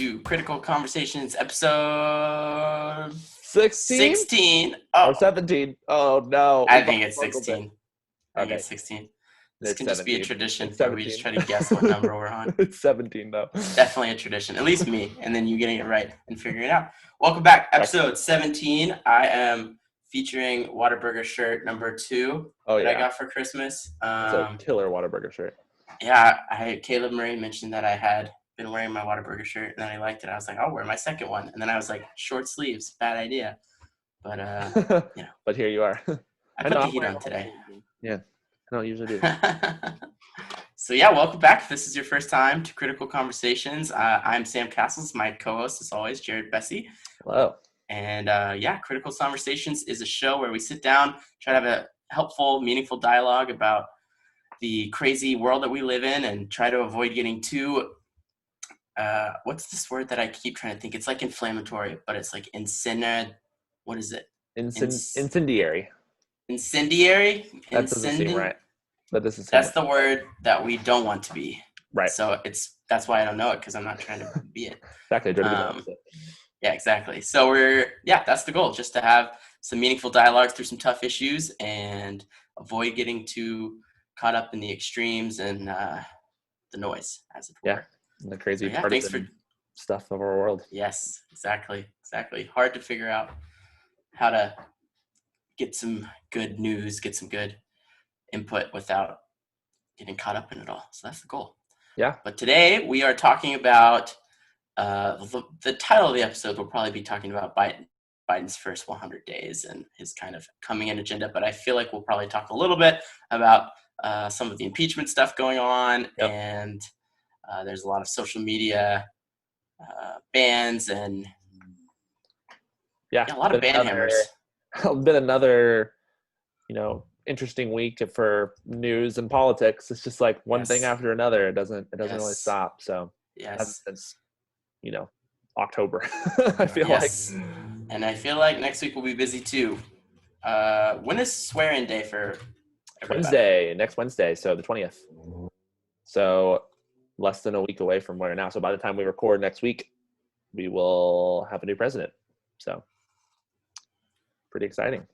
to Critical Conversations episode 16? 16. Or 17? Oh, no. I think it's 16. I think Okay. it's 16. This It's can just be a 17. tradition It's where we just 17. try to guess what number we're on. It's 17, though. It's definitely a tradition. At least me. And then you getting it right and figuring it out. Welcome back. Episode 17. I am featuring Whataburger shirt number 2 that I got for Christmas. It's a killer Whataburger shirt. Yeah, Caleb Murray mentioned that I had been wearing my Whataburger shirt, and then I liked it. I was like, I'll wear my second one. And then I was like, short sleeves, bad idea. But, you know. But here you are. I put the heat on today. Yeah, I don't usually do. So, yeah, welcome back. If this is your first time to Critical Conversations. I'm Sam Castles. My co-host, as always, Jared Bessie. Hello. And, Critical Conversations is a show where we sit down, try to have a helpful, meaningful dialogue about the crazy world that we live in and try to avoid getting too, what's this word that I keep trying to think? It's like inflammatory, but it's like what is it? Incendiary. Incendiary? That doesn't seem right. But this is That's the word that we don't want to be. Right. So that's why I don't know it, because I'm not trying to be it. Exactly. Yeah, exactly. So that's the goal, just to have some meaningful dialogue through some tough issues and avoid getting too caught up in the extremes and the noise, as it were. Yeah, the crazy partisan stuff of our world. Yes, exactly. Hard to figure out how to get some good news, get some good input without getting caught up in it all. So that's the goal. Yeah. But today we are talking about the title of the episode will probably be talking about Biden's first 100 days and his kind of coming in agenda. But I feel like we'll probably talk a little bit about some of the impeachment stuff going on, and there's a lot of social media bans and a lot of ban hammers. Been another, interesting week for news and politics. It's just like one thing after another. It doesn't really stop. So since October, I feel like. And I feel like next week will be busy too. When is swear-in day for everybody? Next Wednesday, so the 20th. So less than a week away from where now. So by the time we record next week, we will have a new president. So pretty exciting.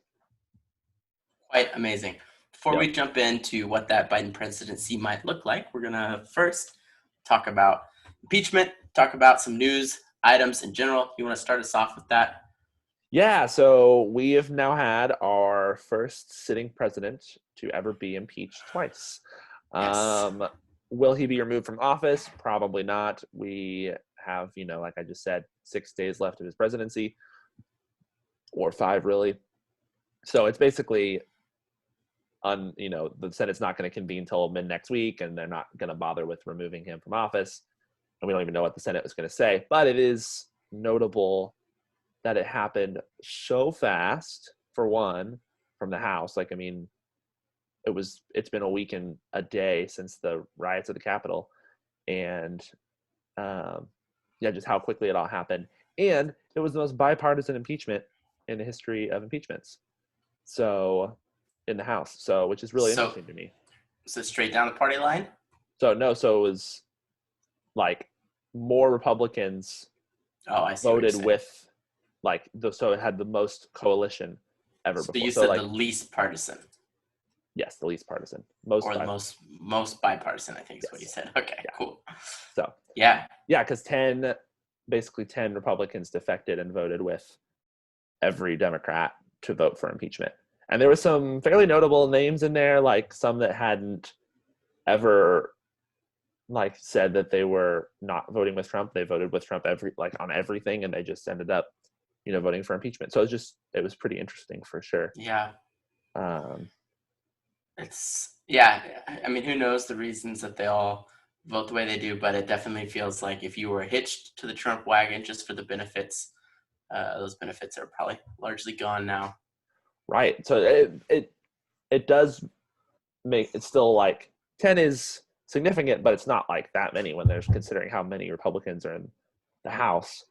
Quite amazing. Before we jump into what that Biden presidency might look like, we're going to first talk about impeachment, talk about some news items in general. You want to start us off with that? Yeah, so we have now had our first sitting president to ever be impeached twice. Yes. Will he be removed from office? Probably not. We have, like I just said, 6 days left of his presidency, or 5 really. So it's basically, the Senate's not going to convene until mid next week, and they're not going to bother with removing him from office. And we don't even know what the Senate was going to say. But it is notable that it happened so fast, for one, from the House. It's been a week and a day since the riots at the Capitol, and just how quickly it all happened. And it was the most bipartisan impeachment in the history of impeachments. So in the House, which is really interesting to me. So straight down the party line? So it was like more Republicans voted with so it had the most coalition ever before. You said the least partisan. Yes, the least partisan. Most bipartisan, I think is what you said. Okay, cool. So because 10 Republicans defected and voted with every Democrat to vote for impeachment. And there were some fairly notable names in there, like some that hadn't ever said that they were not voting with Trump. They voted with Trump on everything, and they just ended up voting for impeachment. So it was pretty interesting for sure. Yeah. I mean, who knows the reasons that they all vote the way they do, but it definitely feels like if you were hitched to the Trump wagon just for the benefits, those benefits are probably largely gone now. Right. So it does make it still 10 is significant, but it's not like that many when there's considering how many Republicans are in the House.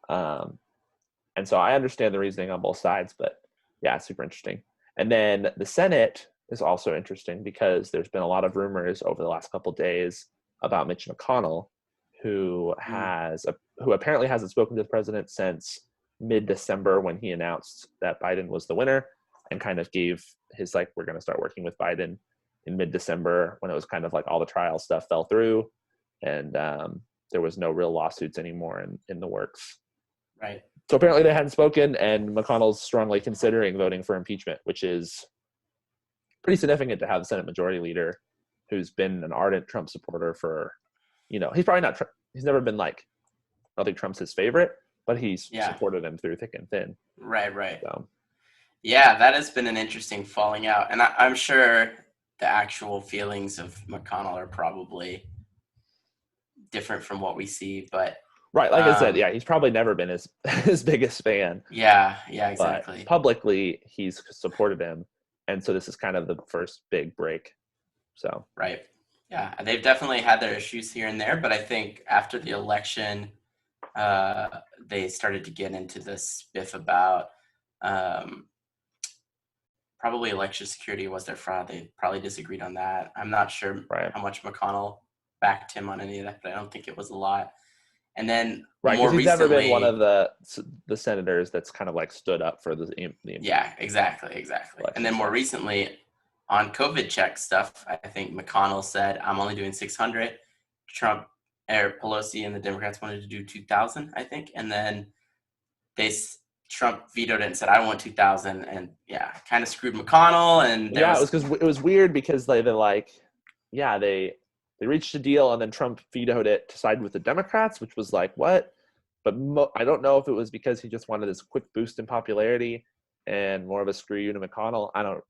And so I understand the reasoning on both sides, but it's super interesting. And then the Senate is also interesting because there's been a lot of rumors over the last couple of days about Mitch McConnell, who has who apparently hasn't spoken to the president since mid-December when he announced that Biden was the winner, and kind of gave his like, we're going to start working with Biden in mid-December, when it was kind of like all the trial stuff fell through, and there was no real lawsuits anymore in the works. Right. So apparently they hadn't spoken, and McConnell's strongly considering voting for impeachment, which is pretty significant to have the Senate Majority Leader who's been an ardent Trump supporter for, he's probably not, he's never been like, I don't think Trump's his favorite, but he's supported him through thick and thin. Right. So. Yeah, that has been an interesting falling out. And I'm sure the actual feelings of McConnell are probably different from what we see, but right, like I said, he's probably never been his biggest fan. Yeah, exactly. But publicly, he's supported him, and so this is kind of the first big break. So right, yeah, they've definitely had their issues here and there, but I think after the election, they started to get into this spiff about probably election security was their fraud. They probably disagreed on that. I'm not sure how much McConnell backed him on any of that, but I don't think it was a lot. And then because he's never been one of the senators that's kind of like stood up for the yeah, exactly. And then more recently on COVID check stuff, I think McConnell said, I'm only doing 600. Trump or Pelosi and the Democrats wanted to do 2,000, I think. And then Trump vetoed it and said, I want 2,000. And kind of screwed McConnell. And it was weird because they reached a deal, and then Trump vetoed it to side with the Democrats, which was like, what? But I don't know if it was because he just wanted this quick boost in popularity and more of a screw you to McConnell. I don't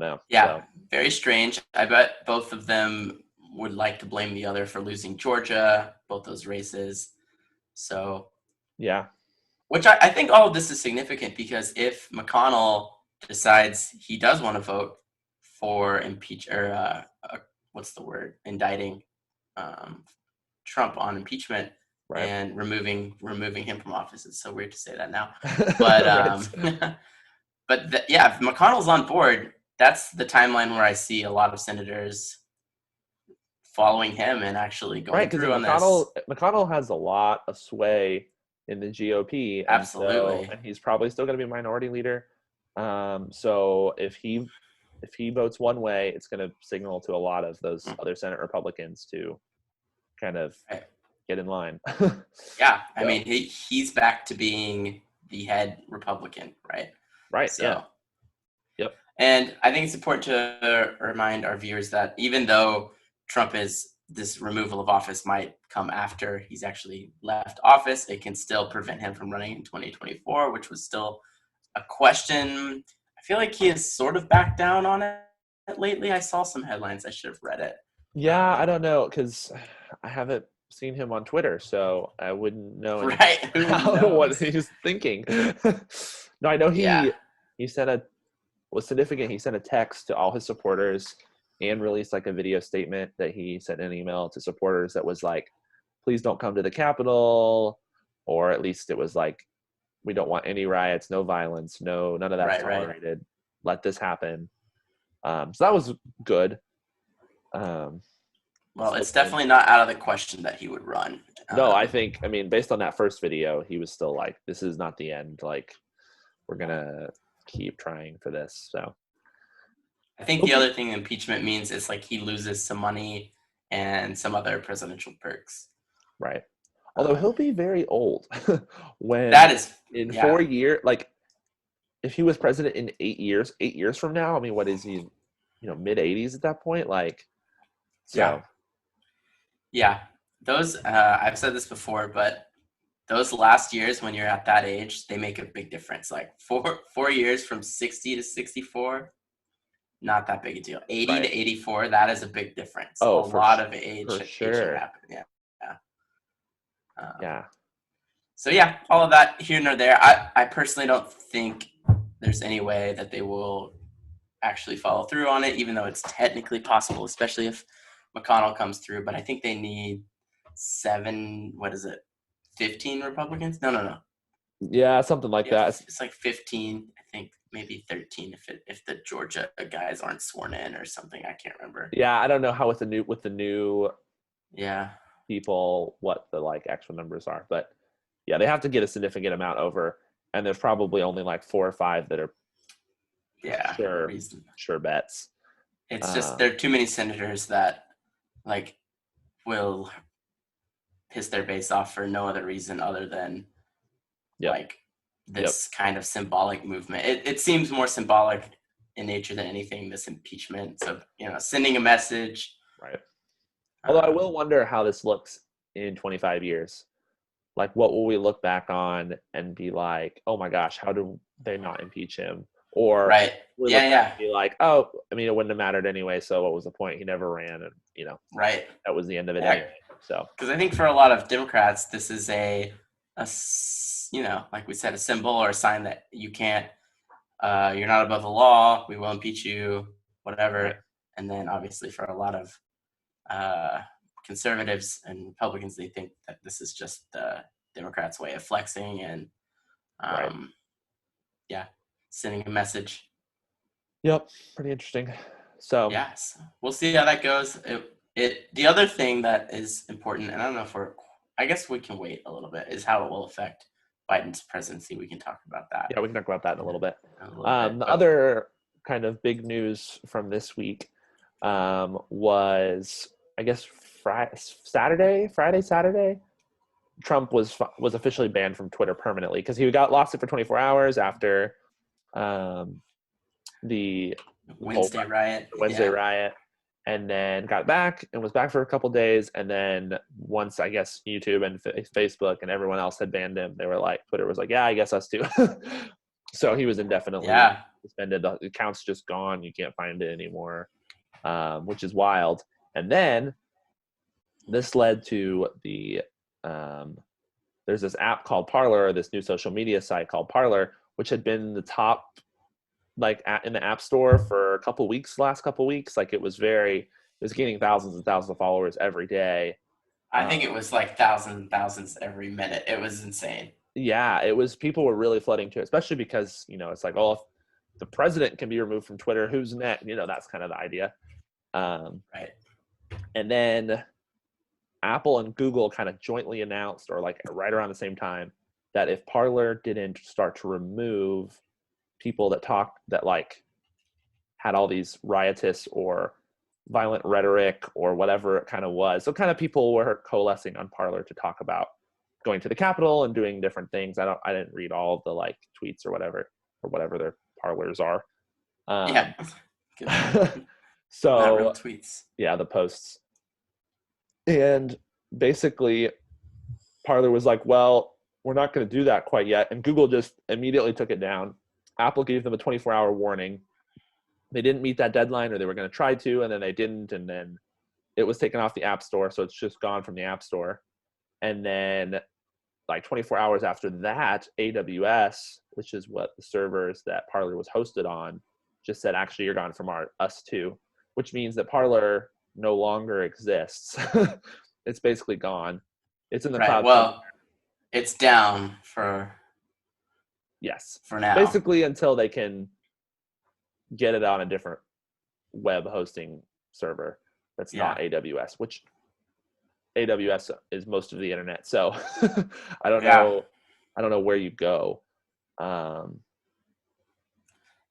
know. Yeah, very strange. I bet both of them would like to blame the other for losing Georgia, both those races. So yeah, which I think all of this is significant, because if McConnell decides he does want to vote for indicting Trump on impeachment and removing him from office. It's so weird to say that now, but if McConnell's on board, that's the timeline where I see a lot of senators following him and actually going through on this. McConnell has a lot of sway in the GOP. Absolutely. And he's probably still going to be minority leader. So if he votes one way, it's going to signal to a lot of those other Senate Republicans to kind of get in line. Yeah. I mean, he's back to being the head Republican, right? Right. So, yeah. Yep. And I think it's important to remind our viewers that even though this removal of office might come after he's actually left office, it can still prevent him from running in 2024, which was still a question. I feel like he has sort of backed down on it lately. I saw some headlines. I should have read it. Yeah, I don't know, because I haven't seen him on Twitter, so I wouldn't know what he's thinking. No, I know he sent was significant. He sent a text to all his supporters and released like a video statement that he sent an email to supporters that was like, please don't come to the Capitol, or at least it was like, we don't want any riots, no violence, none of that's tolerated. Right. Let this happen. So that was good. Well, it's definitely not out of the question that he would run. No, I mean, based on that first video, he was still like, this is not the end. Like, we're going to keep trying for this. So I think the other thing impeachment means is like he loses some money and some other presidential perks. Right. Although he'll be very old when 4 years, like if he was president in 8 years from now, I mean, what is he, mid 80s at that point? Like, so. Yeah. Those, I've said this before, but those last years when you're at that age, they make a big difference. Like 4 years from 60 to 64, not that big a deal. 80 to 84, that is a big difference. A lot of age. For sure. Happen. Yeah. So all of that here nor there. I personally don't think there's any way that they will actually follow through on it, even though it's technically possible, especially if McConnell comes through. But I think they need 15 Republicans? No. Yeah, something like that. It's like 15, I think, maybe 13 if the Georgia guys aren't sworn in or something. I can't remember. Yeah, I don't know how with the new. Yeah. people what the like actual numbers are, but yeah, they have to get a significant amount over, and there's probably only like 4 or 5 that are sure bets. It's just there are too many senators that like will piss their base off for no other reason other than like this kind of symbolic movement. It seems more symbolic in nature than anything, this impeachment. So, sending a message. Right. Although I will wonder how this looks in 25 years. Like, what will we look back on and be like, oh my gosh, how do they not impeach him? Or right. Be like, oh, I mean, it wouldn't have mattered anyway, so what was the point? He never ran, and right. That was the end of it anyway. So, because I think for a lot of Democrats, this is a like we said, a symbol or a sign that you can't, you're not above the law. We will impeach you, whatever. Right. And then obviously for a lot of conservatives and Republicans, they think that this is just the Democrats' way of flexing and, sending a message. Yep, pretty interesting. So yes, we'll see how that goes. The other thing that is important, and I don't know I guess we can wait a little bit, is how it will affect Biden's presidency. We can talk about that. Yeah, we can talk about that in a little bit. The other kind of big news from this week was, I guess, Saturday. Trump was officially banned from Twitter permanently because he lost it for 24 hours after the Wednesday riot, and then got back and was back for a couple days. And then once, I guess, YouTube and Facebook and everyone else had banned him, they were like, Twitter was like, yeah, I guess us too. So he was indefinitely suspended. The account's just gone. You can't find it anymore, which is wild. And then this led to there's this app called Parler, this new social media site called Parler, which had been the top in the App Store for last couple weeks. Like it was gaining thousands and thousands of followers every day. I think it was like thousands and thousands every minute. It was insane. Yeah, people were really flooding to it, especially because, it's like, oh, if the president can be removed from Twitter, who's next? That's kind of the idea. Right. And then Apple and Google kind of jointly announced, or like right around the same time, that if Parler didn't start to remove people that like had all these riotous or violent rhetoric or whatever it kind of was. So kind of people were coalescing on Parler to talk about going to the Capitol and doing different things. I didn't read all of the like tweets or whatever their parlors are. So not real tweets. Yeah, the posts. And basically Parler was like, well, we're not going to do that quite yet. And Google just immediately took it down. Apple gave them a 24-hour warning. They didn't meet that deadline, or they were going to try to, and then they didn't. And then it was taken off the App Store. So it's just gone from the App Store. And then like 24 hours after that, AWS, which is what the servers that Parler was hosted on, just said, actually, you're gone from us too, which means that Parler no longer exists. It's basically gone. It's in the cloud. Well, it's down for now. Basically until they can get it on a different web hosting server that's not AWS, which AWS is most of the internet. So I don't know where you go.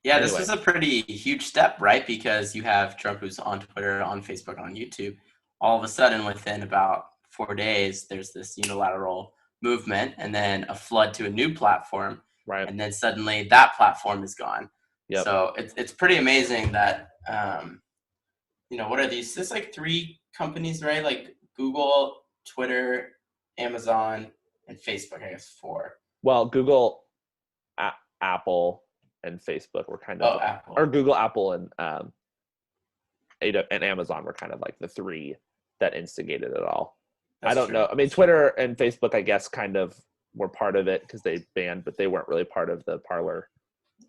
This was a pretty huge step, right? Because you have Trump, who's on Twitter, on Facebook, on YouTube. All of a sudden, within about 4 days, there's this unilateral movement, and then a flood to a new platform. Right. And then suddenly that platform is gone. Yep. So it's pretty amazing that, what are these? There's like 3 companies, right? Like Google, Twitter, Amazon, and Facebook, I guess 4. Well, Google, Apple, and Facebook were kind of, Apple. Or Google, Apple, and Amazon were kind of like the 3 that instigated it all. I don't know. I mean, Twitter and Facebook, I guess, kind of were part of it because they banned, but they weren't really part of the Parler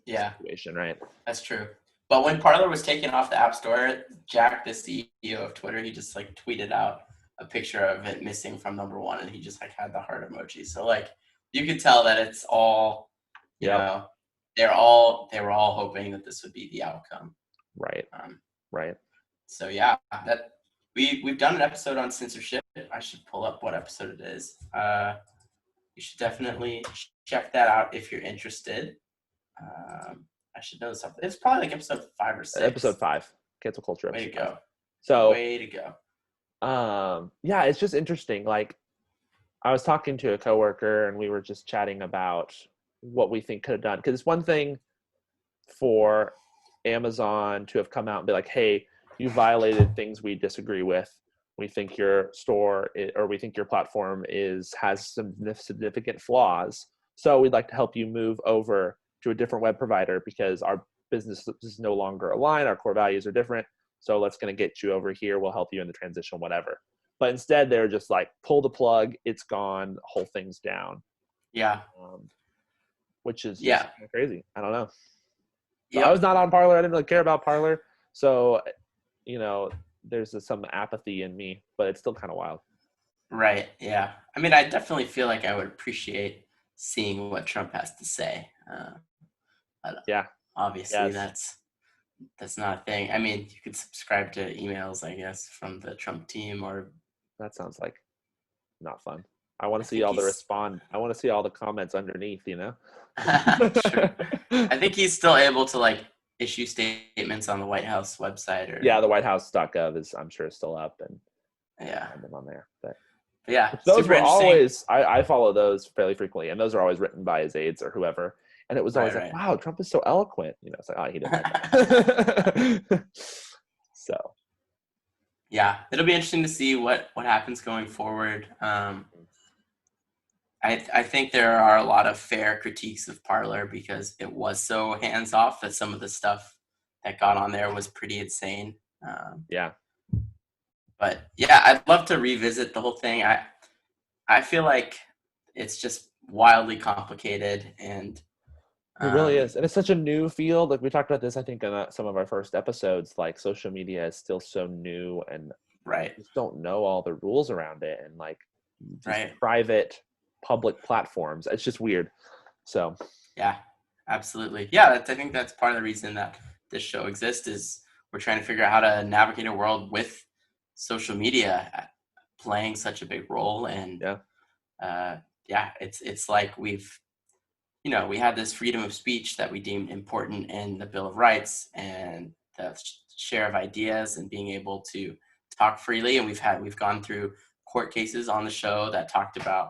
situation, right? That's true. But when Parler was taken off the App Store, Jack, the CEO of Twitter, he just like tweeted out a picture of it missing from number 1, and he just like had the heart emoji. So like you could tell that it's all, you know, they were all hoping that this would be the outcome. Right. Right. So that we've done an episode on censorship. I should pull up what episode it is. You should definitely check that out if you're interested. I should know something. It's probably like episode 5 or 6. Episode 5, cancel culture. Way Episode to go. 5. So way to go. Yeah, it's just interesting. Like, I was talking to a coworker and we were just chatting about what we think could have done. Because it's one thing for Amazon to have come out and be like, hey, you violated things we disagree with. We think your store or we think your platform has some significant flaws. So we'd like to help you move over to a different web provider because our business is no longer aligned. Our core values are different. So let's going to get you over here. We'll help you in the transition, whatever. But instead, they're just like, pull the plug. It's gone. Whole thing's down. Yeah. Which is just kind of crazy. I don't know. Yeah. I was not on Parler. I didn't really care about Parler. So, there's some apathy in me, but it's still kind of wild. Right. Yeah. I mean, I definitely feel like I would appreciate seeing what Trump has to say. Yeah. Obviously, that's not a thing. I mean, you could subscribe to emails, I guess, from the Trump team, or that sounds like not fun. I want to see all I want to see all the comments underneath, Sure. I think he's still able to issue statements on the White House website, or the whitehouse.gov is, I'm sure, still up, and find them on there. But yeah, those were always I follow those fairly frequently, and those are always written by his aides or whoever. And it was always like, wow, Trump is so eloquent. It's like, oh, he didn't like that. So. Yeah, it'll be interesting to see what happens going forward. I think there are a lot of fair critiques of Parler because it was so hands-off that some of the stuff that got on there was pretty insane. But yeah, I'd love to revisit the whole thing. I feel like it's just wildly complicated, and it really is. And it's such a new field. Like we talked about this, I think, in some of our first episodes, like social media is still so new, and just don't know all the rules around it, and private public platforms. It's just weird. So yeah, absolutely. Yeah, I think that's part of the reason that this show exists, is we're trying to figure out how to navigate a world with social media playing such a big role. And it's like we had this freedom of speech that we deemed important in the Bill of Rights, and the share of ideas and being able to talk freely. And we've gone through court cases on the show that talked about,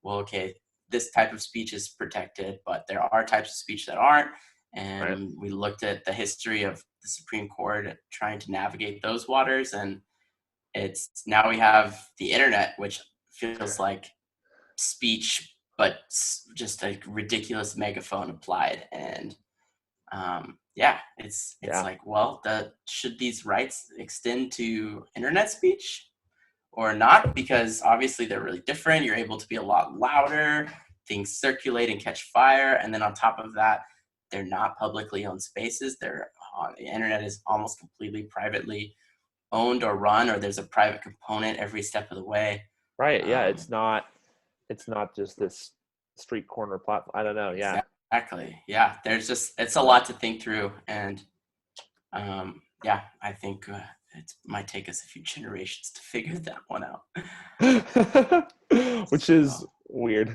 well, okay, this type of speech is protected, but there are types of speech that aren't. And we looked at the history of the Supreme Court trying to navigate those waters. And now we have the internet, which feels like speech, but just a ridiculous megaphone applied. And it's like, well, should these rights extend to internet speech or not? Because obviously they're really different. You're able to be a lot louder, things circulate and catch fire. And then on top of that, they're not publicly owned spaces. The internet is almost completely privately owned or run, or there's a private component every step of the way. Right. Yeah. It's not just this street corner platform. I don't know. Yeah. Exactly. Yeah. It's a lot to think through. And I think it might take us a few generations to figure that one out. Which is weird.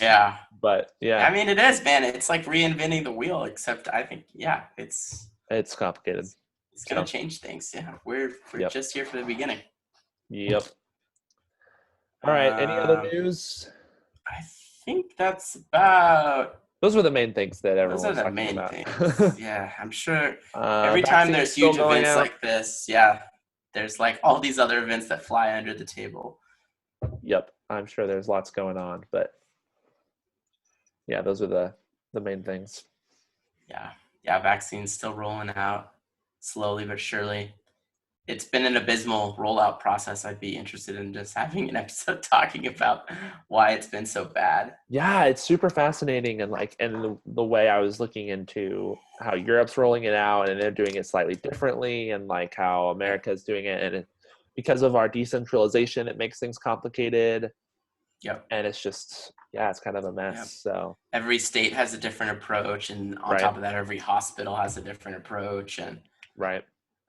Yeah. But yeah. I mean, it is, man. It's like reinventing the wheel, except I think, it's complicated. It's going to change things. Yeah. We're just here for the beginning. Yep. All right. Any other news? I think that's about... Those were the main things that everyone was talking about. Those are the main things. Yeah, I'm sure every time there's huge events like this, there's like all these other events that fly under the table. Yep, I'm sure there's lots going on, but yeah, those are the main things. Yeah, vaccines still rolling out slowly but surely. It's been an abysmal rollout process. I'd be interested in just having an episode talking about why it's been so bad. Yeah, it's super fascinating. And the way I was looking into how Europe's rolling it out, and they're doing it slightly differently, and like how America's doing it. And because of our decentralization, it makes things complicated. Yep. And it's just, it's kind of a mess. Yep. So every state has a different approach. And on top of that, every hospital has a different approach. And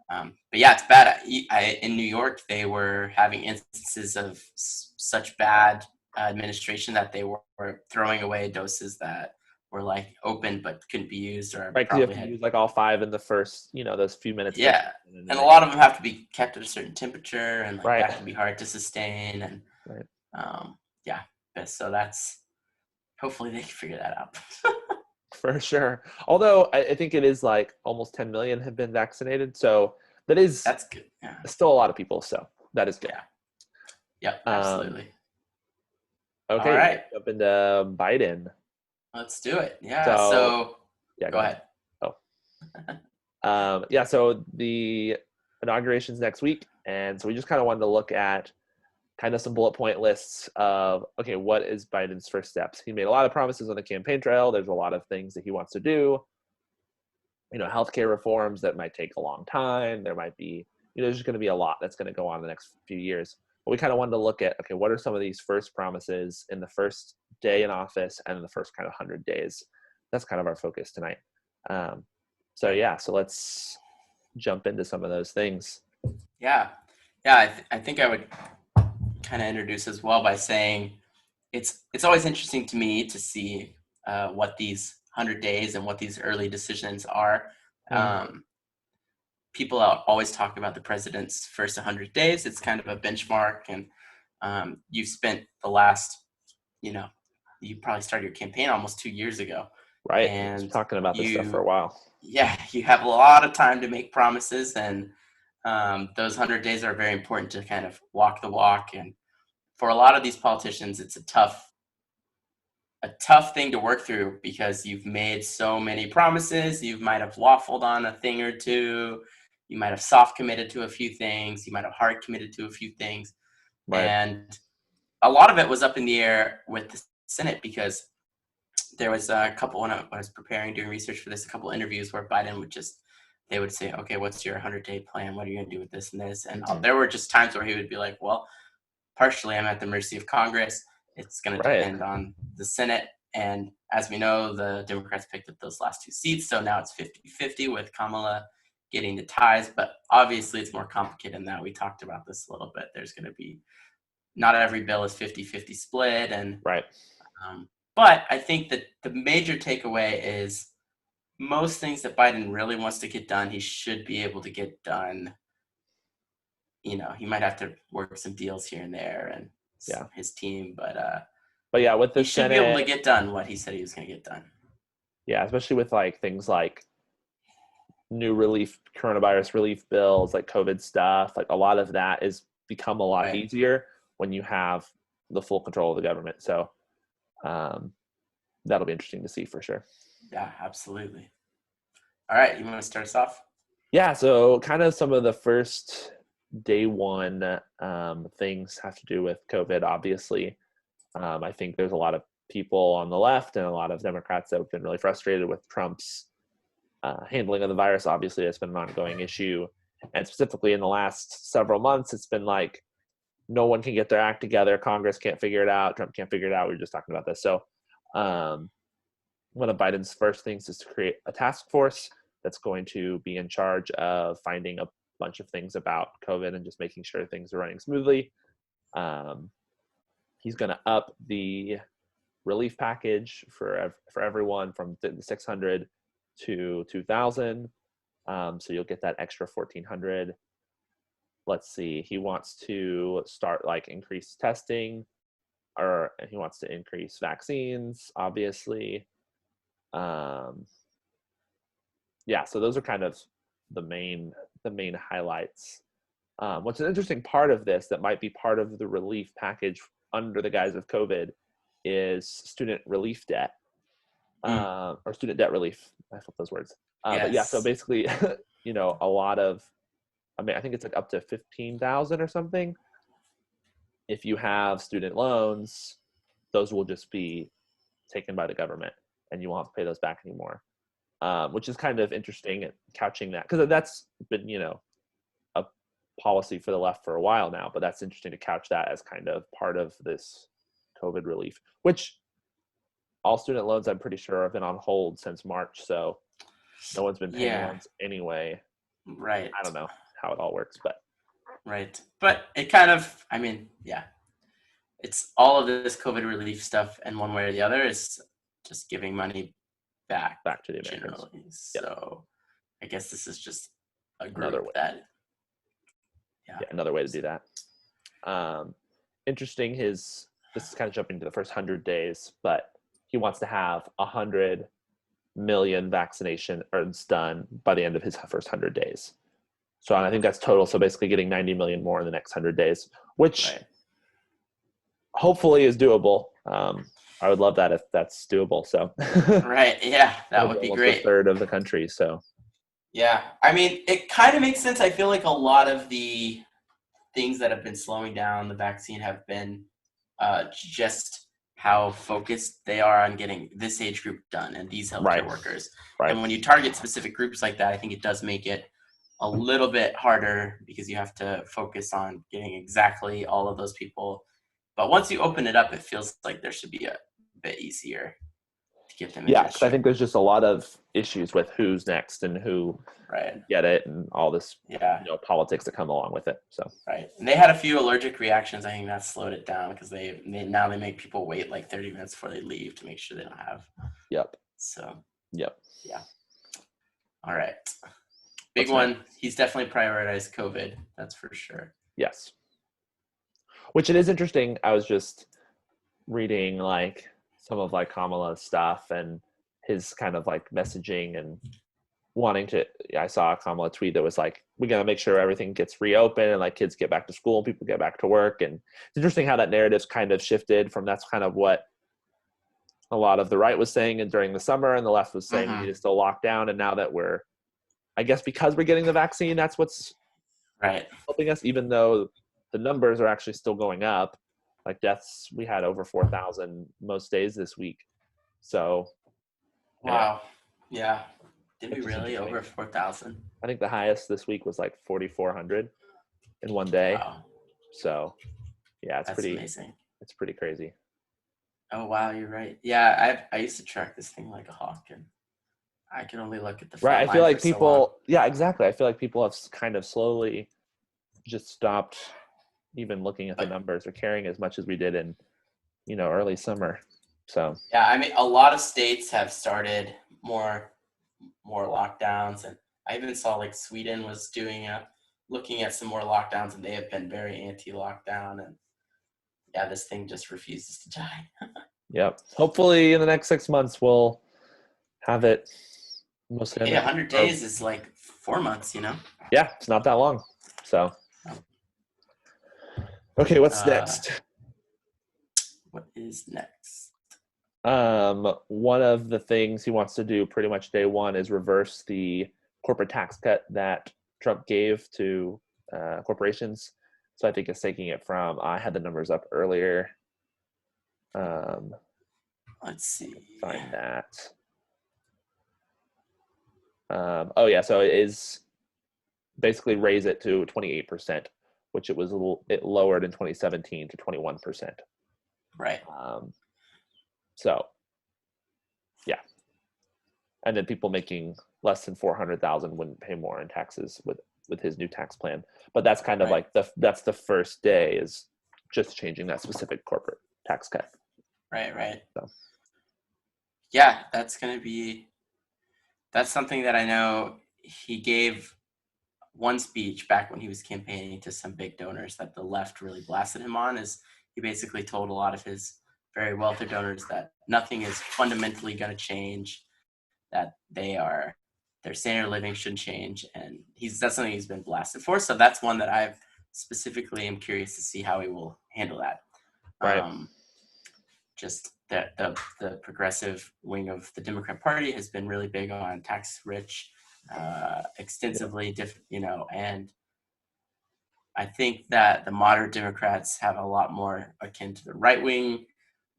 But yeah, it's bad. In New York, they were having instances of such bad administration that they were throwing away doses that were like open but couldn't be used, or Right, because you have probably to had. use like all 5 in the first, those few minutes of Yeah, infusion, and then a lot of them have to be kept at a certain temperature, and like right, that can be hard to sustain. And right, yeah, so that's hopefully they can figure that out. for sure. Although I think it is like almost 10 million have been vaccinated, so that is That's good. Yeah, still a lot of people. So that is good. yeah, yep, Um, absolutely. All okay, right, let's jump into Biden. let's do it. Yeah. So So yeah, go go ahead. ahead. Oh, yeah. So the inauguration's next week, and so we just kind of wanted to look at kind of some bullet point lists of, okay, what is Biden's first steps? He made a lot of promises on the campaign trail. There's a lot of things that he wants to do. Healthcare reforms that might take a long time. There might be, there's just going to be a lot that's going to go on in the next few years. But we kind of wanted to look at, okay, what are some of these first promises in the first day in office and in the first kind of 100 days? That's kind of our focus tonight. So yeah, so let's jump into some of those things. Yeah, yeah. I think I would kind of introduce as well by saying it's always interesting to me to see what these 100 days and what these early decisions are. Mm-hmm. People always talk about the president's first 100 days. It's kind of a benchmark, and you've spent the last, you probably started your campaign almost 2 years ago, Right. and Talking about this stuff for a while. yeah, you have a lot of time to make promises, and those 100 days are very important to kind of walk the walk. And for a lot of these politicians, it's a tough thing to work through because you've made so many promises. You might have waffled on a thing or two. You might have soft committed to a few things. You might have hard committed to a few things. Right. And a lot of it was up in the air with the Senate because there was a couple, when I was preparing, doing research for this, a couple interviews where Biden they would say, okay, what's your 100-day plan? What are you going to do with this and this? And Mm-hmm. there were just times where he would be like, well, partially I'm at the mercy of Congress. It's going to Right. depend on the Senate. And as we know, the Democrats picked up those last 2 seats. So now it's 50-50 with Kamala getting the ties. But obviously, it's more complicated than that. We talked about this a little bit. There's going to be, not every bill is 50-50 split. And Right. but I think that the major takeaway is most things that Biden really wants to get done, he should be able to get done. He might have to work some deals here and there and Yeah. his team, but yeah, with the he should be able to Senate, get done what he said he was going to get done. yeah, especially with like things like new coronavirus relief bills, like COVID stuff, like a lot of that is become a lot Right. easier when you have the full control of the government. So that'll be interesting to see for sure. Yeah, absolutely. All right, you want to start us off? Yeah, so kind of some of the first day one things have to do with COVID, obviously. I think there's a lot of people on the left and a lot of Democrats that have been really frustrated with Trump's handling of the virus. Obviously, it's been an ongoing issue. And specifically in the last several months, it's been like no one can get their act together. Congress can't figure it out. Trump can't figure it out. We were just talking about this. So one of Biden's first things is to create a task force that's going to be in charge of finding a bunch of things about COVID and just making sure things are running smoothly. He's going to up the relief package for everyone from the 600 to 2,000. So you'll get that extra 1,400. Let's see. He wants to start like increase testing, and he wants to increase vaccines, obviously. Yeah, so those are kind of the main highlights. What's an interesting part of this that might be part of the relief package under the guise of COVID is student relief debt, or student debt relief. I flip those words. Yes. But yeah, so basically, a lot of, I think it's like up to 15,000 or something. If you have student loans, those will just be taken by the government, and you won't have to pay those back anymore. Which is kind of interesting at couching that, because that's been, a policy for the left for a while now, but that's interesting to couch that as kind of part of this COVID relief, which all student loans, I'm pretty sure, have been on hold since March. So no one's been paying loans anyway. Right. I don't know how it all works, but Right. But it kind of, I mean, yeah, it's all of this COVID relief stuff, and one way or the other is just giving money back back to the Americans. generally. Yep. So I guess this is just a Another group way. that, Yeah, another way to do that. Interesting. This is kind of jumping to the first 100 days, but he wants to have 100 million vaccination done by the end of his first 100 days. So I think that's total. So basically getting 90 million more in the next 100 days, which hopefully is doable. I would love that if that's doable. So right. Yeah, that would be almost great. a third of the country. So yeah, I mean, it kind of makes sense. I feel like a lot of the things that have been slowing down the vaccine have been just how focused they are on getting this age group done and these healthcare workers. Right. And when you target specific groups like that, I think it does make it a little bit harder because you have to focus on getting exactly all of those people. But once you open it up, it feels like there should be a bit easier to get them. Yeah, because I think there's just a lot of issues with who's next and who get it and all this politics that come along with it. So and they had a few allergic reactions. I think that slowed it down because they make people wait like 30 minutes before they leave to make sure they don't have. So yeah. All right. Big one. He's definitely prioritized COVID. That's for sure. Yes. Which it is interesting. I was just reading like some of like Kamala's stuff and his kind of like messaging and wanting to. I saw a Kamala tweet that was like, "We got to make sure everything gets reopened and like kids get back to school and people get back to work." And it's interesting how that narrative's kind of shifted from that's kind of what a lot of the right was saying and during the summer, and the left was saying we need to still lock down. And now that we're, I guess because we're getting the vaccine, that's what's helping us, even though the numbers are actually still going up. Like deaths, we had over 4,000 most days this week. So. Wow. Yeah. Did we really? Over 4,000? I think the highest this week was like 4,400 in one day. Wow. So yeah, it's pretty amazing. It's pretty crazy. Oh wow, you're right. Yeah, I used to track this thing like a hawk, and I can only look at the front line. I feel like people, exactly. I feel like people have kind of slowly just stopped even looking at the numbers or caring as much as we did in, early summer. So yeah, I mean, a lot of states have started more lockdowns, and I even saw like Sweden was looking at some more lockdowns, and they have been very anti-lockdown, and yeah, this thing just refuses to die. Yep. Hopefully in the next 6 months we'll have it mostly. 100 days is like 4 months, Yeah, it's not that long. So okay, what's next? What is next? One of the things he wants to do pretty much day one is reverse the corporate tax cut that Trump gave to corporations. So I think it's taking it from, I had the numbers up earlier. Let's see. Find that. So it is basically raise it to 28%, which it lowered in 2017 to 21%. Right. So, yeah. And then people making less than 400,000 wouldn't pay more in taxes with his new tax plan. But that's kind of like that's the first day is just changing that specific corporate tax cut. Right. So. Yeah, that's something that I know he gave one speech back when he was campaigning to some big donors that the left really blasted him on. Is he basically told a lot of his very wealthy donors that nothing is fundamentally going to change, that their standard of living shouldn't change, and that's something he's been blasted for. So that's one that I specifically am curious to see how he will handle that. Right. Just that the progressive wing of the Democrat Party has been really big on tax rich, extensively and I think that the moderate Democrats have a lot more akin to the right wing,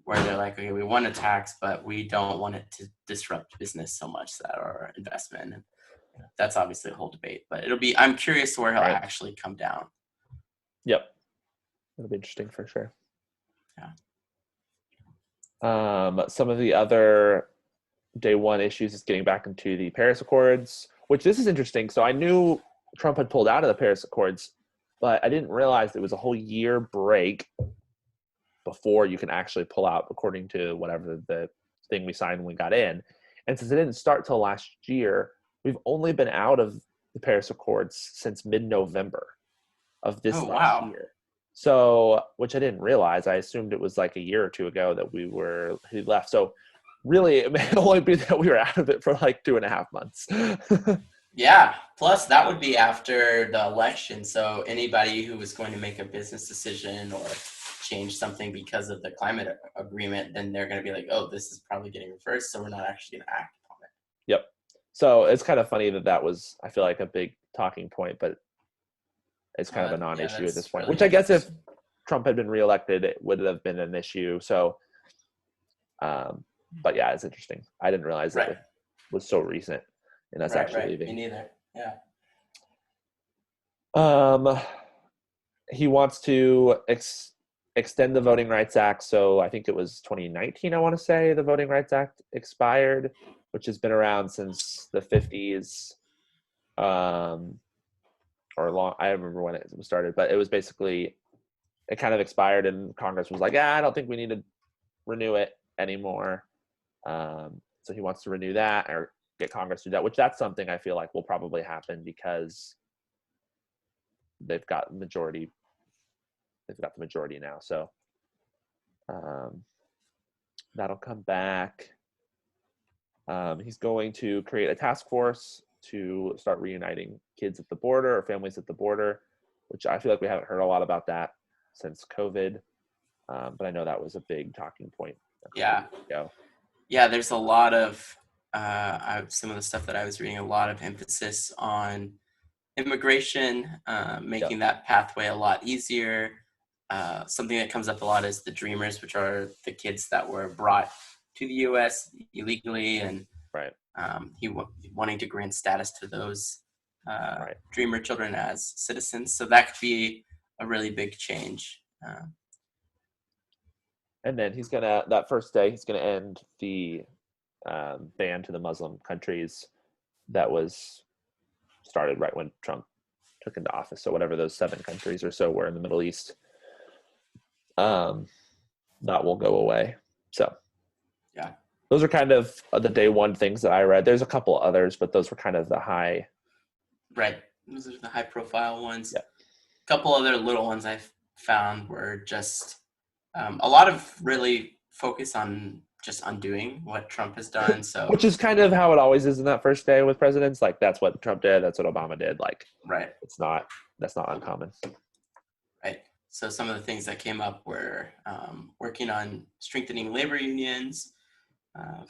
where they're like, okay, we want to tax, but we don't want it to disrupt business so much that our investment. And that's obviously a whole debate, but I'm curious where he'll actually come down. Yep. It'll be interesting for sure. Yeah. Some of the other day one issues is getting back into the Paris Accords, which this is interesting. So I knew Trump had pulled out of the Paris Accords, but I didn't realize it was a whole year break before you can actually pull out, according to whatever the thing we signed when we got in. And since it didn't start till last year, we've only been out of the Paris Accords since mid-November of this Oh, last wow. year. So, which I didn't realize. I assumed it was like a year or two ago that he left. So really, it may only be that we were out of it for like 2.5 months. Yeah. Plus, that would be after the election. So anybody who was going to make a business decision or change something because of the climate agreement, then they're going to be like, oh, this is probably getting reversed. So we're not actually going to act upon it. Yep. So it's kind of funny that was, I feel like, a big talking point, but it's kind of a non-issue at this point, really which I guess if Trump had been reelected, it would have been an issue. So, but yeah, it's interesting. I didn't realize that it was so recent in us actually leaving. Me neither. Yeah. He wants to extend the Voting Rights Act. So I think it was 2019, I want to say, the Voting Rights Act expired, which has been around since the 50s. Or long, I don't remember when it was started, but it was basically, it kind of expired and Congress was like, I don't think we need to renew it anymore. So he wants to renew that or get Congress to do that, which that's something I feel like will probably happen because they've got the majority now. So that'll come back. He's going to create a task force to start reuniting kids at the border or families at the border, which I feel like we haven't heard a lot about that since COVID. But I know that was a big talking point. Yeah. There's a lot of, some of the stuff that I was reading, a lot of emphasis on immigration, making that pathway a lot easier. Something that comes up a lot is the Dreamers, which are the kids that were brought to the U.S. illegally, and wanting to grant status to those Dreamer children as citizens. So that could be a really big change. And then that first day, he's gonna end the ban to the Muslim countries that was started right when Trump took into office. So whatever those 7 countries or so were in the Middle East, that will go away. So yeah, those are kind of the day one things that I read. There's a couple others, but those were kind of the high. Right. Those are the high profile ones. Yeah. A couple other little ones I found were just a lot of really focus on just undoing what Trump has done. So, which is kind of how it always is in that first day with presidents. Like that's what Trump did. That's what Obama did. Like, that's not uncommon. Right. So some of the things that came up were working on strengthening labor unions. A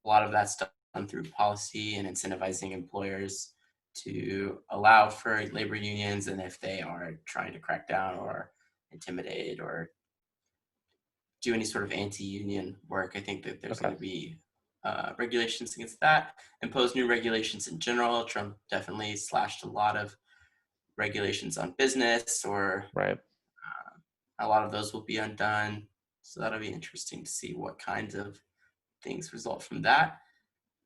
lot of that's done through policy and incentivizing employers to allow for labor unions, and if they are trying to crack down or intimidate or do any sort of anti-union work, I think that there's going to be regulations against that. Impose new regulations in general. Trump definitely slashed a lot of regulations on business, or a lot of those will be undone. So that'll be interesting to see what kinds of things result from that.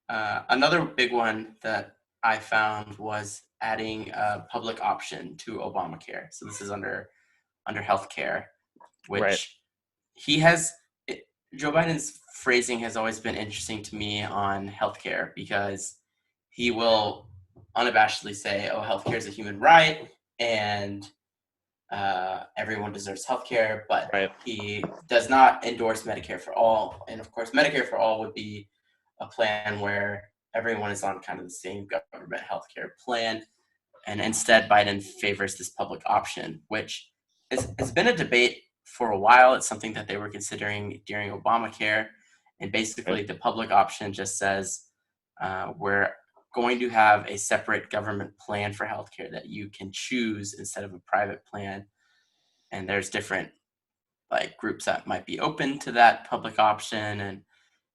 Another big one that I found was adding a public option to Obamacare. So this is under healthcare, which Joe Biden's phrasing has always been interesting to me on healthcare, because he will unabashedly say, oh, healthcare is a human right and everyone deserves healthcare, but he does not endorse Medicare for all. And of course, Medicare for all would be a plan where everyone is on kind of the same government healthcare plan. And instead, Biden favors this public option, which has been a debate for a while. It's something that they were considering during Obamacare. And basically, the public option just says we're going to have a separate government plan for healthcare that you can choose instead of a private plan. And there's different groups that might be open to that public option. And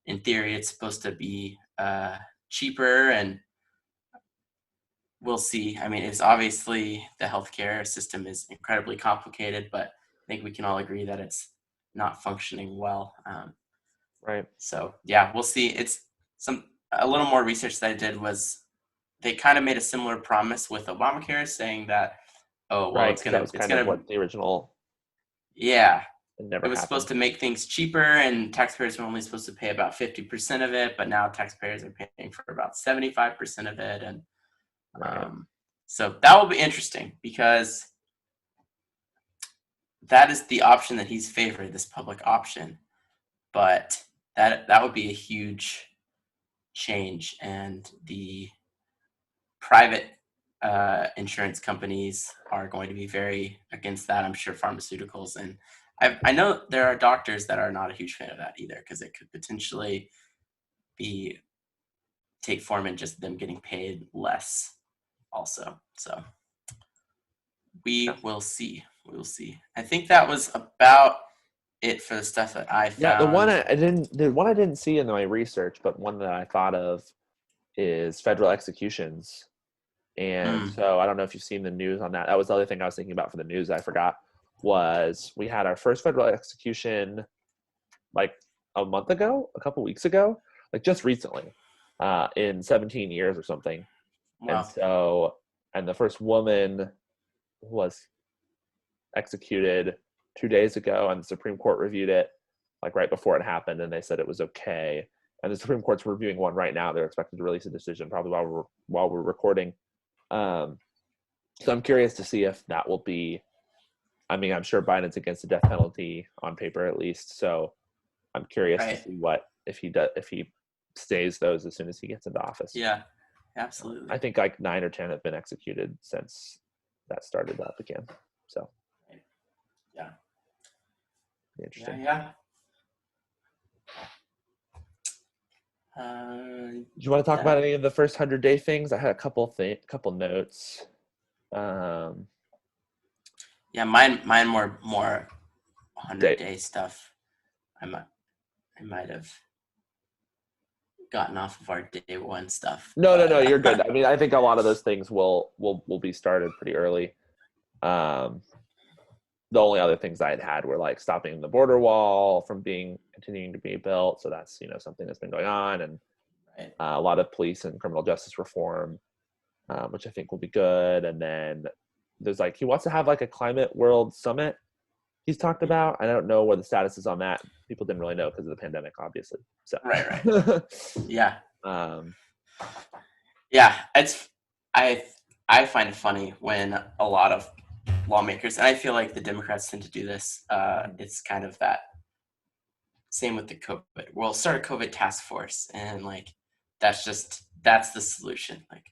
in theory, it's supposed to be cheaper, and we'll see. I mean, it's obviously the healthcare system is incredibly complicated, but I think we can all agree that it's not functioning well. So yeah, we'll see. It's a little more research that I did was they kind of made a similar promise with Obamacare, saying that, oh well, Right, because that was it's kind of gonna, what the original. yeah, It it never was supposed happened. to make things cheaper, and taxpayers were only supposed to pay about 50% of it, but now taxpayers are paying for about 75% of it, and Right. so that will be interesting because that is the option that he's favored, this public option, but that would be a huge change, and the private insurance companies are going to be very against that. I'm sure pharmaceuticals, and I know there are doctors that are not a huge fan of that either, because it could potentially be take form in just them getting paid less also. So Yeah. we will see. We will see. I think that was about it for the stuff that I Yeah, found. the one I didn't see in my research, but one that I thought of is federal executions. And Mm, so I don't know if you've seen the news on that. That was the other thing I was thinking about for the news I forgot was we had our first federal execution like a month ago, a couple weeks ago, like just recently, in 17 years or something. And well, so, and the first woman was executed 2 days ago, and the Supreme Court reviewed it like right before it happened, and they said it was okay. And the Supreme Court's reviewing one right now. They're expected to release a decision probably while we're recording. Um, so I'm curious to see if that will be. I mean, I'm sure Biden's against the death penalty on paper at least. So I'm curious to right. see what if he stays those as soon as he gets into office. Yeah, I absolutely. think like 9 or 10 have been executed since that started up again. So Right. Yeah. Yeah, interesting. yeah. Do you want to talk about That any of the first 100-day things? I had a couple notes. yeah, mine more 100 Day. day stuff. I might have gotten off of our day one stuff, No, no, but no. You're good. I mean, I think a lot of those things will be started pretty early. Um, the only other things I had were like stopping the border wall from continuing to be built. So that's something that's been going on, and right. a lot of police and criminal justice reform, which I think will be good. And then there's like he wants to have like a climate world summit. He's talked about. I don't know where the status is on that. People didn't really know because of the pandemic, obviously. So, Right, right. Yeah. um, Yeah, it's I I find it funny when a lot of lawmakers, and I feel like the Democrats tend to do this. It's kind of that same with the COVID. We'll start a COVID task force, and like that's the solution. Like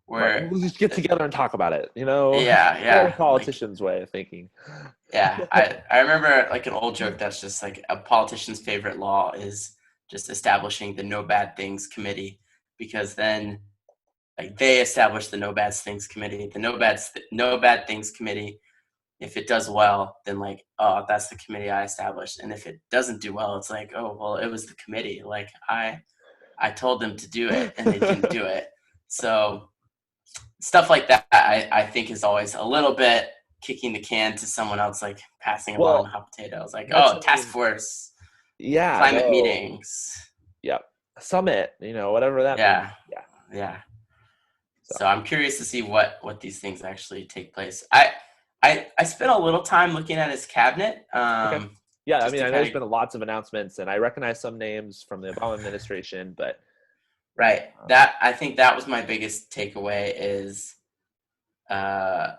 right, we're we'll just get together and talk about it. yeah, Very yeah, like politicians' way of thinking. yeah. I remember like an old joke that's just like a politician's favorite law is just establishing the No Bad Things Committee, because then like they establish the No Bad Things Committee. If it does well, then like, oh, that's the committee I established. And if it doesn't do well, it's like, oh well, it was the committee. Like I told them to do it and they didn't do it. So stuff like that I think is always a little bit kicking the can to someone else, like passing along the Well, hot potato. It's like, that's oh, I task mean, force, yeah, climate no, meetings. yeah, summit, whatever that means. Yeah. Yeah, Yeah. So so I'm curious to see what these things actually take place. I spent a little time looking at his cabinet, okay. Yeah, I just mean, to I know kind there's of been lots of announcements, and I recognize some names from the Obama administration, but right. um, That I think that was my biggest takeaway is uh,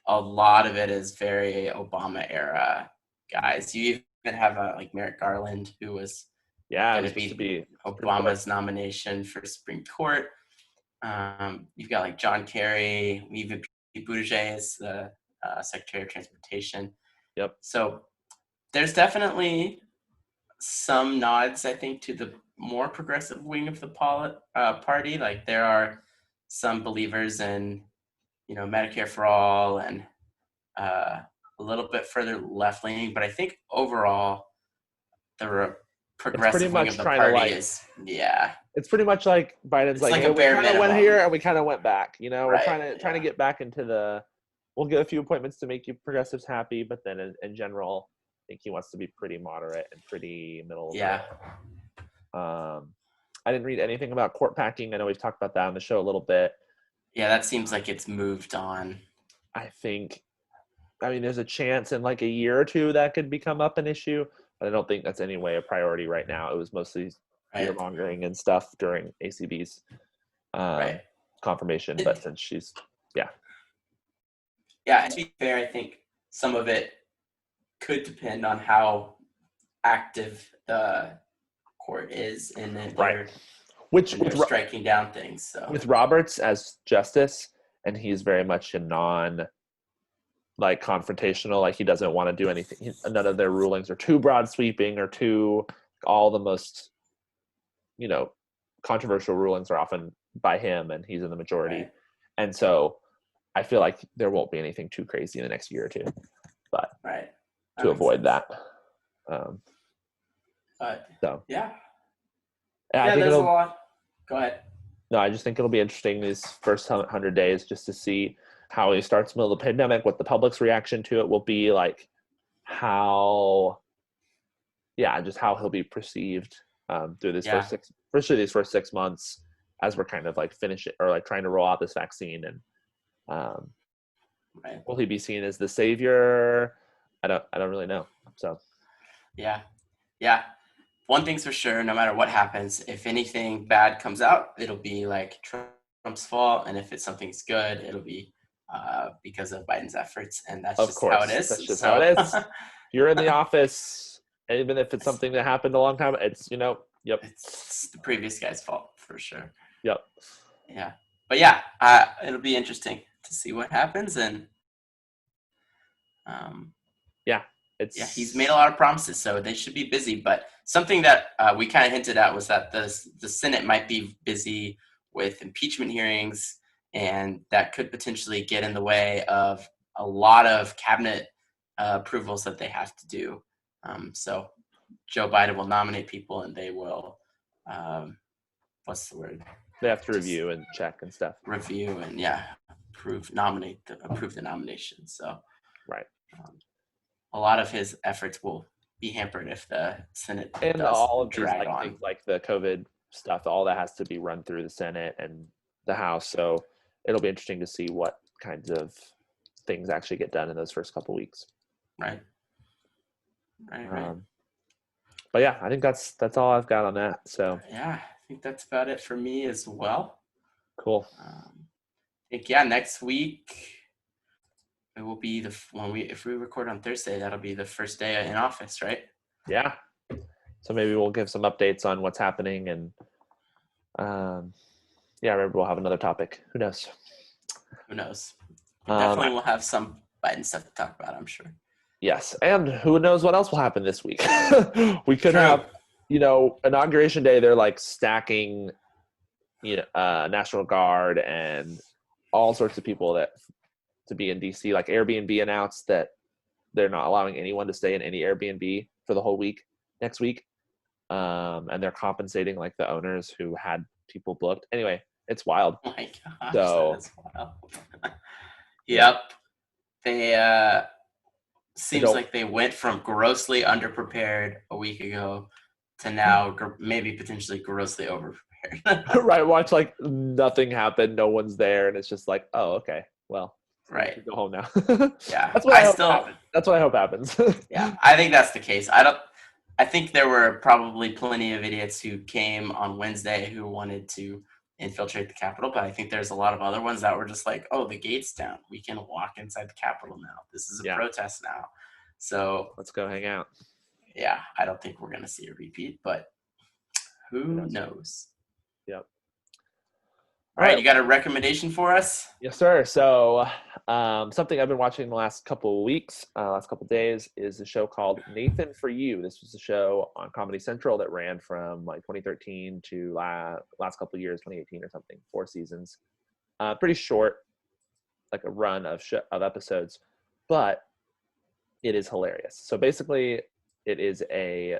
a lot of it is very Obama era guys. You even have like Merrick Garland, who was yeah, it going was to supposed to be be Supreme Court. Obama's nomination for Supreme Court. You've got like John Kerry, even Pete Buttigieg is the Secretary of Transportation. Yep. So there's definitely some nods, I think, to the more progressive wing of the party. Like there are some believers in, Medicare for all and a little bit further left leaning, but I think overall the It's pretty progressive wing of much the trying to party like. is, yeah, It's pretty much like Biden's it's like, like hey, a we bare kind of went minimum. here and we kind of went back. We're Right. trying to Yeah. get back into the. We'll get a few appointments to make you progressives happy, but then in general, I think he wants to be pretty moderate and pretty middle of the Yeah. road. I didn't read anything about court packing. I know we've talked about that on the show a little bit. Yeah, that seems like it's moved on. I think, I mean, there's a chance in like a year or two that could become up an issue, but I don't think that's any way a priority right now. It was mostly fear Right. mongering and stuff during ACB's Right. confirmation. But since she's, yeah. Yeah, to be fair, I think some of it could depend on how active the court is in that Right. when they're striking down things. So with Roberts as justice, and he's very much a non like confrontational, like he doesn't want to do anything. None of their rulings are too broad sweeping or too all the most, you know, controversial rulings are often by him, and he's in the majority. right. And so I feel like there won't be anything too crazy in the next year or two, but Right. to avoid that. But So yeah, I think there's a it'll. lot. Go ahead. No, I just think it'll be interesting these first 100 days just to see how he starts in the middle of the pandemic, what the public's reaction to it will be, like how, just how he'll be perceived through this especially these first 6 months as we're kind of like finishing or like trying to roll out this vaccine. And right. will he be seen as the savior? I don't really know. So yeah. One thing's for sure, no matter what happens, if anything bad comes out, it'll be like Trump's fault, and if it's something's good, it'll be because of Biden's efforts, and that's just how it is. That's just how it is. You're in the office, even if it's something that happened a long time, it's yep. It's the previous guy's fault for sure. Yep. Yeah, but it'll be interesting to see what happens, and he's made a lot of promises, so they should be busy. But something that we kind of hinted at was that the Senate might be busy with impeachment hearings, and that could potentially get in the way of a lot of cabinet approvals that they have to do. So Joe Biden will nominate people, and they will, what's the word? They have to review and check and stuff. Review and approve the nomination. So right. A lot of his efforts will be hampered if the Senate and does all of drag these on. things like the COVID stuff, all that has to be run through the Senate and the House. So it'll be interesting to see what kinds of things actually get done in those first couple weeks. Right. But yeah, I think that's all I've got on that. So yeah, I think that's about it for me as well. Cool. I think next week it will be if we record on Thursday, that'll be the first day in office, right? Yeah. So maybe we'll give some updates on what's happening, and maybe we'll have another topic. Who knows? We definitely will have some Biden stuff to talk about, I'm sure. Yes, and who knows what else will happen this week? We could have, Inauguration Day. They're like stacking, National Guard and all sorts of people to be in DC. Like Airbnb announced that they're not allowing anyone to stay in any Airbnb for the whole week next week, and they're compensating like the owners who had people booked. Anyway, it's wild. Oh my gosh, so, that is wild. Yep, they seems like they went from grossly underprepared a week ago to now maybe potentially grossly overprepared. Right, watch like nothing happened, no one's there, and it's just like, oh, okay, well, right, go home now. Yeah, that's what I hope happens. Yeah, I think that's the case. I think there were probably plenty of idiots who came on Wednesday who wanted to infiltrate the Capitol, but I think there's a lot of other ones that were just like, oh, the gate's down, we can walk inside the Capitol now, this is a protest now, so let's go hang out. Yeah, I don't think we're going to see a repeat, but who knows? Yep. All right, you got a recommendation for us? Yes, sir. So something I've been watching the last couple of weeks, last couple of days, is a show called Nathan for You. This was a show on Comedy Central that ran from like 2013 to last couple of years, 2018 or something, 4 seasons. Pretty short, like a run of episodes, but it is hilarious. So basically, it is a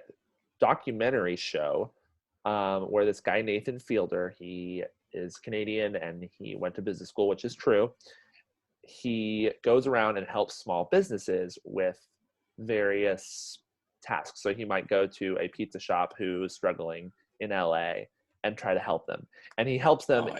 documentary show where this guy, Nathan Fielder, he is Canadian and he went to business school, which is true. He goes around and helps small businesses with various tasks. So he might go to a pizza shop who's struggling in LA and try to help them. And he helps them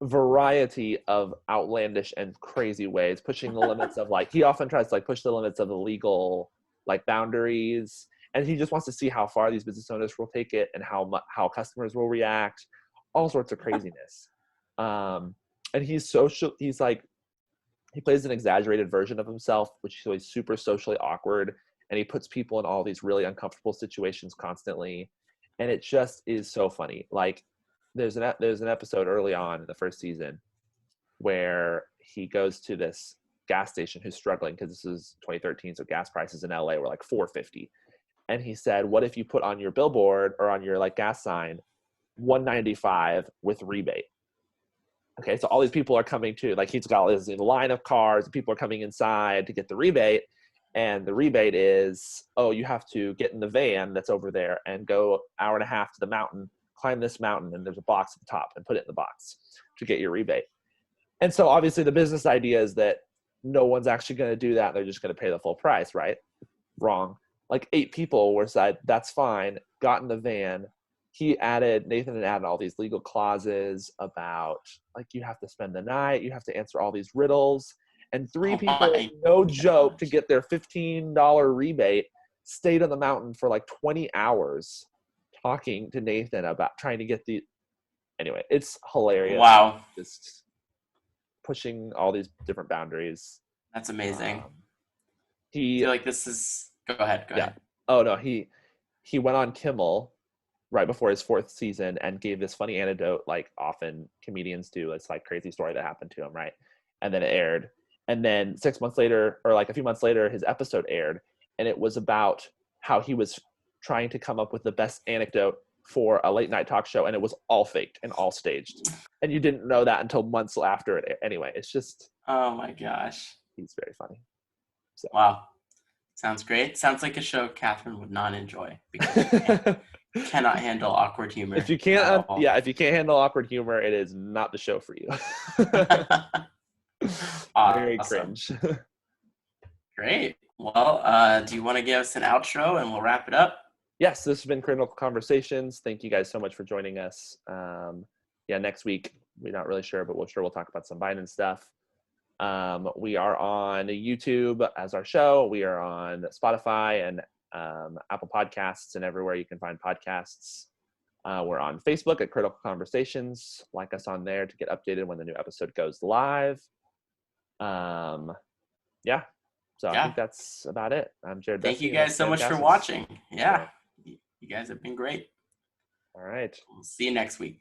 variety of outlandish and crazy ways, pushing the limits of like, he often tries to like push the limits of the legal like boundaries, and he just wants to see how far these business owners will take it and how customers will react, all sorts of craziness. And he's social. He's like, he plays an exaggerated version of himself, which is always super socially awkward, and he puts people in all these really uncomfortable situations constantly, and it just is so funny. Like, there's an episode early on in the first season where he goes to this gas station who's struggling because this is 2013, so gas prices in LA were like $4.50, and he said, "What if you put on your billboard or on your like gas sign, $1.95 with rebate?" Okay, so all these people are coming to, like, he's got this line of cars, and people are coming inside to get the rebate, and the rebate is, oh, you have to get in the van that's over there and go hour and a half to the mountain, climb this mountain, and there's a box at the top, and put it in the box to get your rebate. And so obviously the business idea is that no one's actually going to do that. They're just going to pay the full price, right? Wrong. Like 8 people were said, that's fine, got in the van. Nathan had added all these legal clauses about, like, you have to spend the night, you have to answer all these riddles. And 3 people, no joke, to get their $15 rebate, stayed on the mountain for like 20 hours talking to Nathan about trying to get anyway, it's hilarious. Wow. Just pushing all these different boundaries. That's amazing. I feel like this is, go ahead. Oh no, he went on Kimmel right before his 4th season and gave this funny anecdote, like often comedians do. It's like crazy story that happened to him, right? And then it aired. And then 6 months later, or like a few months later, his episode aired, and it was about how he was trying to come up with the best anecdote for a late night talk show, and it was all faked and all staged. And you didn't know that until months after it. Anyway, it's just, oh my gosh, he's very funny. So. Wow. Sounds great. Sounds like a show Catherine would not enjoy because you cannot handle awkward humor. If you can't handle awkward humor, it is not the show for you. Very cringe. Great. Well, do you want to give us an outro and we'll wrap it up? Yes, this has been Critical Conversations. Thank you guys so much for joining us. Next week, we're not really sure, but we'll talk about some Biden stuff. We are on YouTube as our show. We are on Spotify and Apple Podcasts and everywhere you can find podcasts. We're on Facebook at Critical Conversations. Like us on there to get updated when the new episode goes live. So I think that's about it. I'm Jared. Thank you guys so much for watching. Yeah, you guys have been great. All right. We'll see you next week.